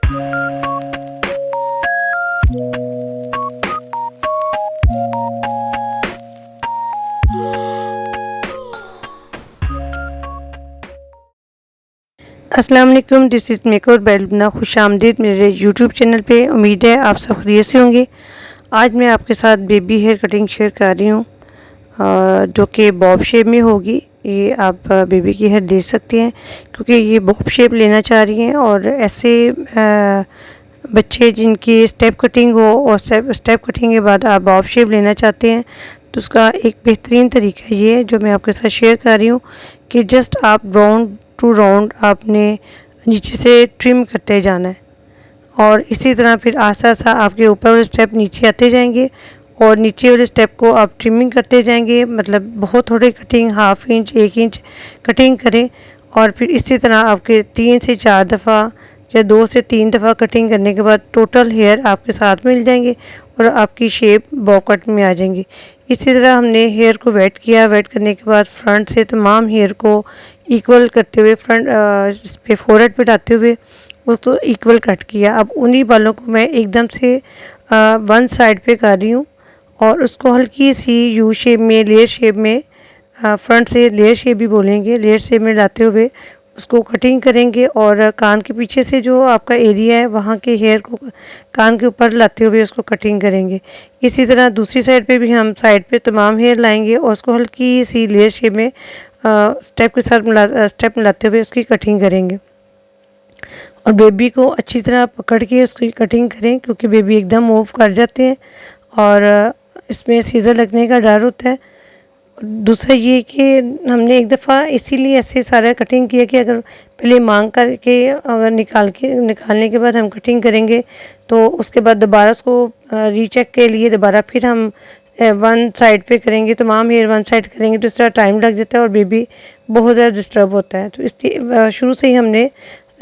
अस्सलाम वालेकुम, this is makeover बेलबना। खुश आमदीद मेरे यूट्यूब चैनल पे। उम्मीद है आप सब खैरियत से होंगे। आज मैं आपके साथ बेबी हेयर कटिंग शेयर कर रही हूँ जो कि बॉब शेप में होगी। ये आप बेबी की हेयर देख सकते हैं क्योंकि ये बॉब शेप लेना चाह रही हैं। और ऐसे बच्चे जिनकी स्टेप कटिंग हो और स्टेप कटिंग के बाद आप बॉब शेप लेना चाहते हैं तो उसका एक बेहतरीन तरीका ये है जो मैं आपके साथ शेयर कर रही हूँ कि जस्ट आप राउंड टू राउंड आपने नीचे से ट्रिम करते जाना है और इसी तरह फिर आस्ता आस्ता आपके ऊपर वाले स्टेप नीचे आते जाएंगे और नीचे वाले स्टेप को आप ट्रिमिंग करते जाएंगे। मतलब बहुत थोड़ी cutting, half inch 1 inch cutting करें और फिर इसी तरह आपके 3 से 4 दफ़ा या 2 से 3 दफ़ा कटिंग करने के बाद टोटल हेयर आपके साथ मिल जाएंगे और आपकी शेप बॉब कट में आ जाएंगी। इसी तरह हमने हेयर को वेट किया। वेट करने के बाद फ्रंट से तमाम हेयर को इक्वल करते हुए फ्रंट इस पे फोरहेड पे डालते हुए उसको इक्वल कट किया। अब उन्हीं बालों को मैं एकदम से वन साइड पे कर रही हूँ और उसको हल्की सी यू शेप में, लेयर शेप में, फ्रंट से लेयर शेप भी बोलेंगे, लेयर शेप में लाते हुए उसको कटिंग करेंगे और कान के पीछे से जो आपका एरिया है वहाँ के हेयर को कान के ऊपर लाते हुए उसको कटिंग करेंगे। इसी तरह दूसरी साइड पे भी हम साइड पे तमाम हेयर लाएंगे और उसको हल्की सी लेयर शेप में स्टेप के साथ स्टेप मिलाते हुए उसकी कटिंग करेंगे और बेबी को अच्छी तरह पकड़ के उसकी कटिंग करें क्योंकि बेबी एकदम मूव कर जाते हैं और इसमें सीज़र लगने का डर होता है। दूसरा ये कि हमने एक दफ़ा इसीलिए ऐसे सारा कटिंग किया कि अगर पहले मांग करके अगर निकालने के बाद हम कटिंग करेंगे तो उसके बाद दोबारा उसको रीचेक के लिए दोबारा फिर हम वन साइड पे करेंगे, तमाम हेयर वन साइड करेंगे तो इस तरह टाइम लग जाता है और बेबी बहुत ज़्यादा डिस्टर्ब होता है। तो इसलिए शुरू से ही हमने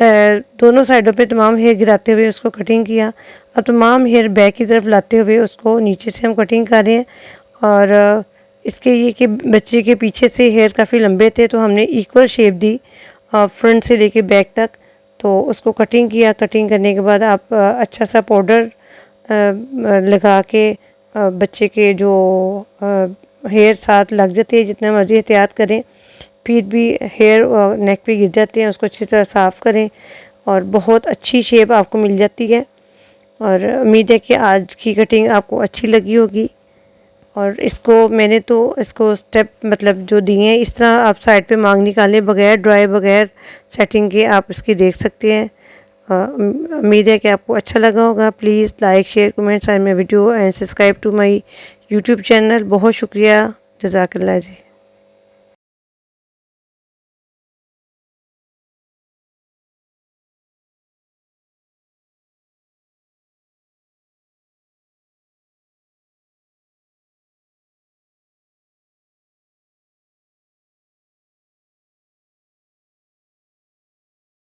दोनों साइडों पे तमाम हेयर गिराते हुए उसको कटिंग किया। अब तमाम हेयर बैक की तरफ लाते हुए उसको नीचे से हम कटिंग कर रहे हैं और इसके ये कि बच्चे के पीछे से हेयर काफ़ी लंबे थे तो हमने इक्वल शेप दी फ्रंट से लेके बैक तक। तो उसको कटिंग किया। कटिंग करने के बाद आप अच्छा सा पाउडर लगा के बच्चे के जो हेयर साथ लग जाते हैं, जितना मर्ज़ी एहतियात करें, फिर भी हेयर नेक पे गिर जाते हैं, उसको अच्छी तरह साफ़ करें और बहुत अच्छी शेप आपको मिल जाती है। और उम्मीद है कि आज की कटिंग आपको अच्छी लगी होगी। और मैंने तो इसको स्टेप मतलब जो दिए हैं इस तरह आप साइड पे मांग निकालें बगैर ड्राई, बगैर सेटिंग के आप इसकी देख सकते हैं। उम्मीद है कि आपको अच्छा लगा होगा। Please like, share, comment my video and subscribe to my YouTube channel. बहुत शुक्रिया, जज़ाकल्लाह जी।